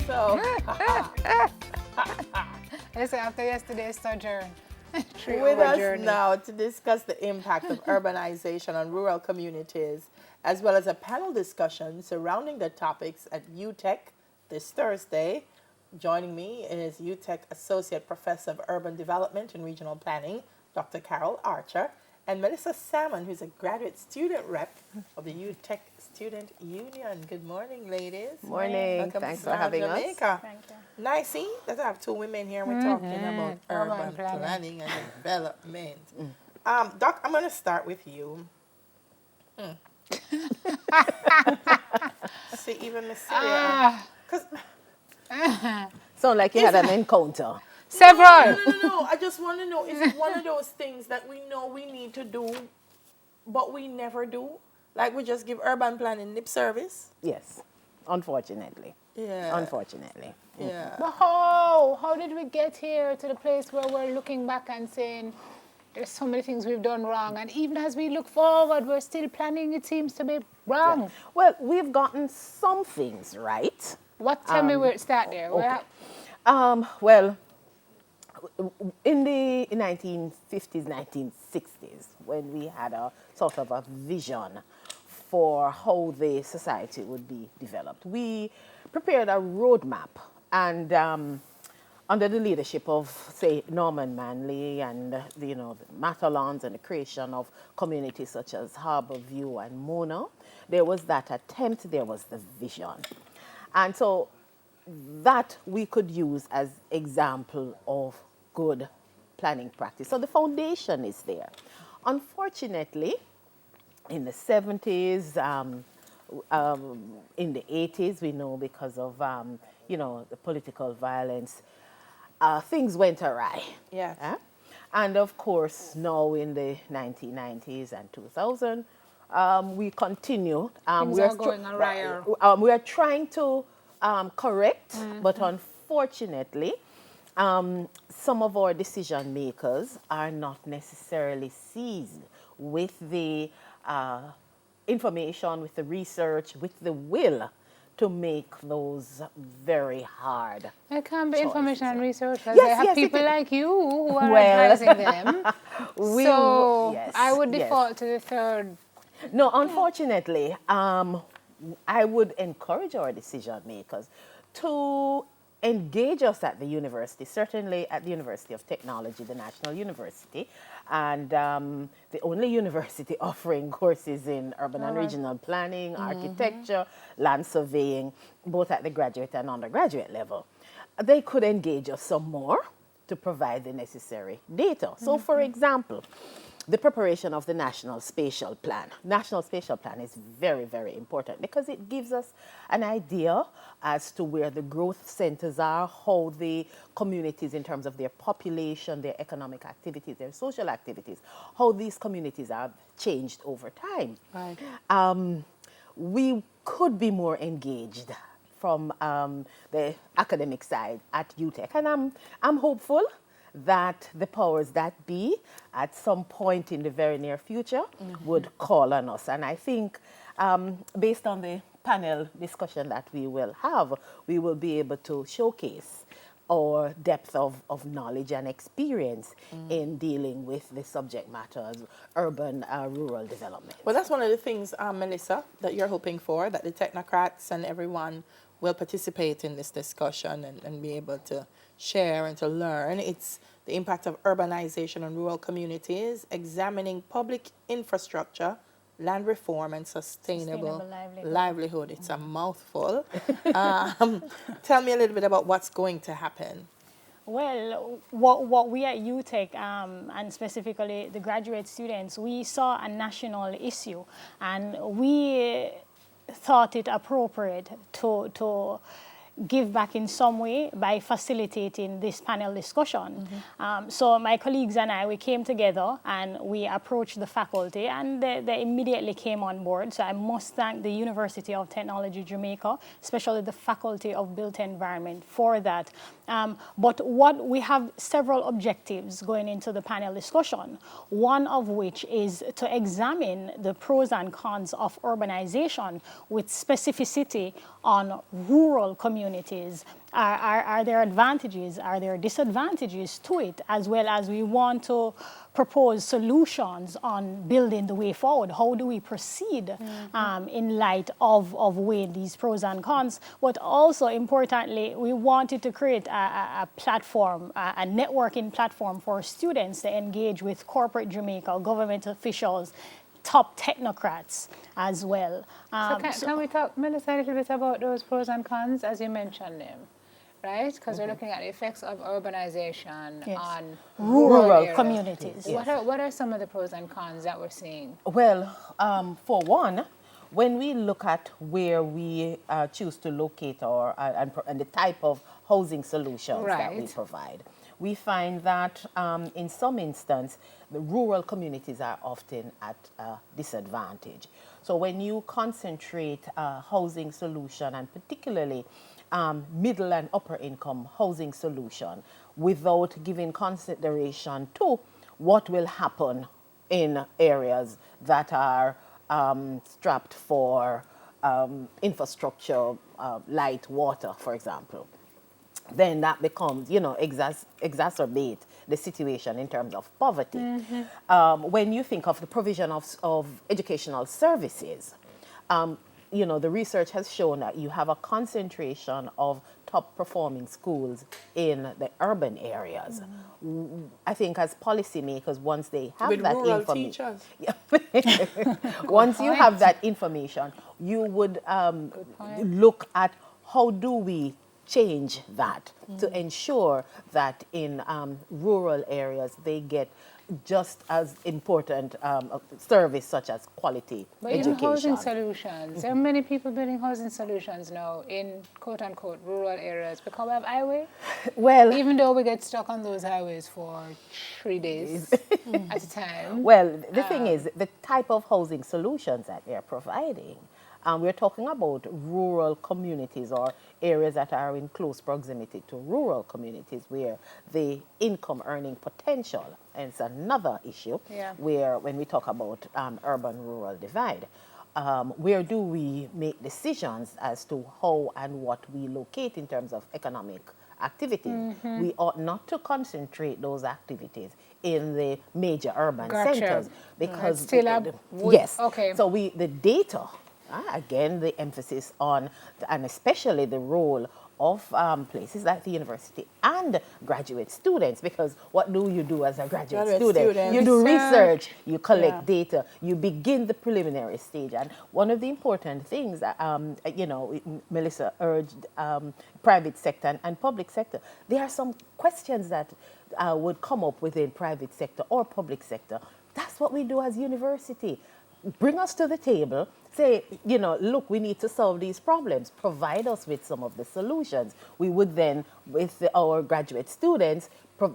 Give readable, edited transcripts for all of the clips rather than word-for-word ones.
So, Listen, after yesterday's sojourn, with us now to discuss the impact of urbanization on rural communities, as well as a panel discussion surrounding the topics at UTech this Thursday. Joining me is UTech Associate Professor of Urban Development and Regional Planning, Dr. Carol Archer, and Melissa Salmon, who's a graduate student rep of the UTech Student Union. Good morning, ladies. Morning. Welcome Thanks to for having Jamaica. us. Thank you. Nice, see, that I have two women here. We're talking about urban planning and development. Doc, I'm going to start with you. See, even Miss Syria. Sound like you had an encounter. Several. No. I just want to know, is it one of those things that we know we need to do, but we never do? Like we just give urban planning lip service? Yes, unfortunately. Yeah. Unfortunately. Yeah. But how did we get here to the place where we're looking back and saying there's so many things we've done wrong, and even as we look forward, we're still planning, it seems to be wrong. Yeah. Well, we've gotten some things right. Tell me where it started there. Okay. Well, in the 1950s, 1960s, when we had a sort of a vision for how the society would be developed, we prepared a roadmap, and under the leadership of, say, Norman Manley and the Matalons and the creation of communities such as Harborview and Mona, there was that attempt, there was the vision. And so that we could use as example of good planning practice. So the foundation is there. Unfortunately, in the 70s, in the 80s, we know because of, the political violence, things went awry. Yeah. And of course, now in the 1990s and 2000, we continue. Things are going awry. We are trying to correct, but unfortunately, some of our decision makers are not necessarily seized with the information, with the research, with the will to make those very hard. It can't be information and research because Yes, they have yes, people like you who are Well, advising them. I would default to the third. No, unfortunately, I would encourage our decision makers to engage us at the university, certainly at the University of Technology, the National University, and the only university offering courses in urban and regional planning, architecture, land surveying, both at the graduate and undergraduate level. They could engage us some more to provide the necessary data. So, for example, the preparation of the National Spatial Plan. National Spatial Plan is very, very important because it gives us an idea as to where the growth centers are, how the communities in terms of their population, their economic activities, their social activities, how these communities have changed over time. Right. We could be more engaged from the academic side at UTech, and I'm hopeful that the powers that be at some point in the very near future would call on us. And I think based on the panel discussion that we will have, we will be able to showcase our depth of knowledge and experience in dealing with the subject matter as urban rural development. Well, that's one of the things, Melissa, that you're hoping for, that the technocrats and everyone will participate in this discussion and be able to share and to learn. It's the impact of urbanization on rural communities, examining public infrastructure, land reform, and sustainable livelihood. It's a mouthful. Tell me a little bit about what's going to happen. Well, what we at UTech, and specifically the graduate students, we saw a national issue, and we thought it appropriate to give back in some way by facilitating this panel discussion. So my colleagues and I, we came together and we approached the faculty, and they immediately came on board. So I must thank the University of Technology Jamaica, especially the Faculty of Built Environment for that. But we have several objectives going into the panel discussion, one of which is to examine the pros and cons of urbanization with specificity on rural communities communities? Are there advantages? Are there disadvantages to it? As well as we want to propose solutions on building the way forward. How do we proceed in light of weighing these pros and cons? But also, importantly, we wanted to create a platform, a networking platform for students to engage with corporate Jamaica, government officials, top technocrats as well. Can we talk, Melissa, a little bit about those pros and cons as you mentioned them? Right? Because we're looking at the effects of urbanization on rural areas. communities. What are some of the pros and cons that we're seeing? Well, for one, when we look at where we choose to locate and the type of housing solutions that we provide, we find that in some instance, the rural communities are often at a disadvantage. So when you concentrate housing solution, and particularly middle and upper income housing solution, without giving consideration to what will happen in areas that are strapped for infrastructure, light, water, for example, then that becomes, exacerbate the situation in terms of poverty. When you think of the provision of educational services, the research has shown that you have a concentration of top performing schools in the urban areas. I think as policymakers, once they have with that rural information, teachers. once you have that information, you would look at how do we change that to ensure that in rural areas they get just as important service such as quality But education. even housing solutions, there are many people building housing solutions now in quote-unquote rural areas because we have highway. Well, Even though we get stuck on those highways for 3 days at a time. well, the thing is, the type of housing solutions that they're providing, we're talking about rural communities or areas that are in close proximity to rural communities where the income earning potential, and it's another issue where when we talk about urban-rural divide, where do we make decisions as to how and what we locate in terms of economic activities? We ought not to concentrate those activities in the major urban centers because yes. Okay. So the data. Again, the emphasis on, and especially the role of places like the university and graduate students, because what do you do as a graduate student? You do research, you collect data, you begin the preliminary stage. And one of the important things that, Melissa urged private sector and public sector, there are some questions that would come up within private sector or public sector. That's what we do as university. Bring us to the table, say, look, we need to solve these problems. Provide us with some of the solutions. We would then, with our graduate students,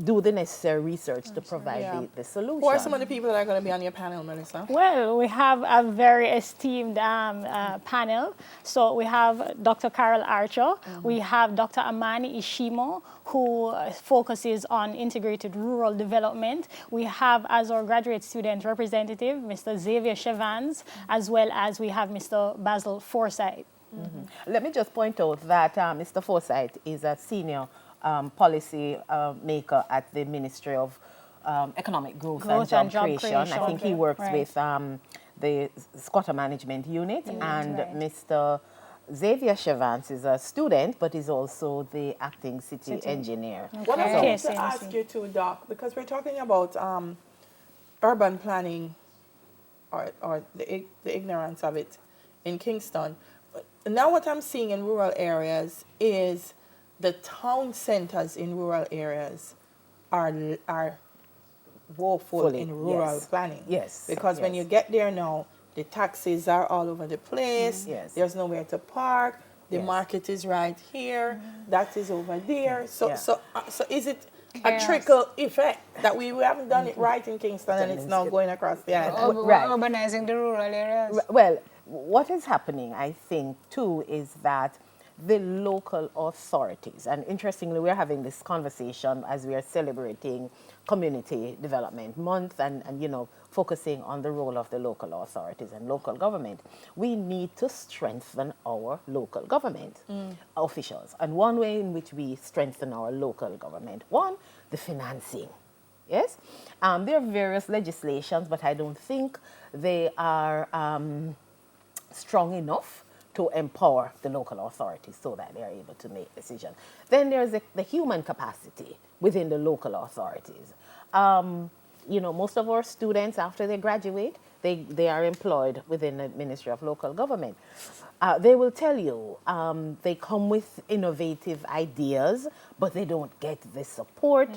do the necessary research to provide the solution. Who are some of the people that are going to be on your panel, Melissa? Well, we have a very esteemed panel. So we have Dr. Carol Archer. We have Dr. Amani Ishimo, who focuses on integrated rural development. We have, as our graduate student representative, Mr. Xavier Chevans, as well as we have Mr. Basil Forsyth. Let me just point out that Mr. Forsyth is a senior policy maker at the Ministry of Economic Growth and Job Creation. I think he works with the Squatter Management Unit, and Mr. Xavier Chevans is a student, but is also the acting city engineer. What I wanted to ask you too, Doc, because we're talking about urban planning or the ignorance of it in Kingston. Now what I'm seeing in rural areas is the town centers in rural areas are woeful in rural planning. Yes. Because when you get there now, the taxis are all over the place. There's nowhere to park. The market is right here. That is over there. So is it a trickle effect that we haven't done it right in Kingston and it's now going across the island? Urbanizing the rural areas. Well, what is happening, I think, too, is that the local authorities. And interestingly, we're having this conversation as we are celebrating Community Development Month and focusing on the role of the local authorities and local government. We need to strengthen our local government officials. And one way in which we strengthen our local government, one, the financing. Yes, there are various legislations, but I don't think they are strong enough to empower the local authorities so that they are able to make decisions. Then there's the human capacity within the local authorities. Most of our students, after they graduate, they are employed within the Ministry of Local Government. They will tell you they come with innovative ideas, but they don't get the support.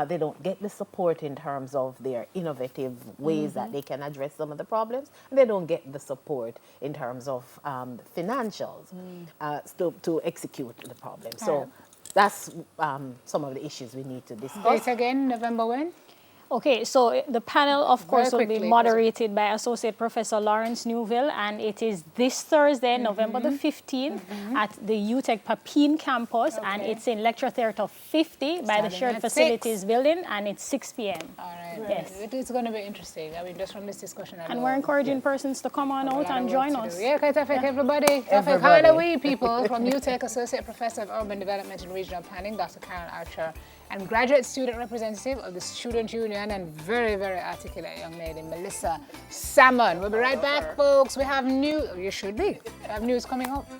They don't get the support in terms of their innovative ways that they can address some of the problems. And they don't get the support in terms of financials to execute the problem. So that's some of the issues we need to discuss. Date again, November when? Okay, so the panel, of course, will be quickly, moderated by Associate Professor Lawrence Newville, and it is this Thursday, November the 15th, at the UTEC Papine campus, and it's in Lecture Theatre 50 by the Shared Facilities Building, and it's 6 p.m. All right. Yes. It is going to be interesting. I mean, just from this discussion alone. And we're encouraging persons to come on out and join us. Yeah, okay, Tafek, everybody. Tafek, how are we, people? From UTEC, Associate Professor of Urban Development and Regional Planning, Dr. Karen Archer, and graduate student representative of the Student Union and very, very articulate young lady, Melissa Salmon. We'll be right back, folks. We have news. You should be. We have news coming up.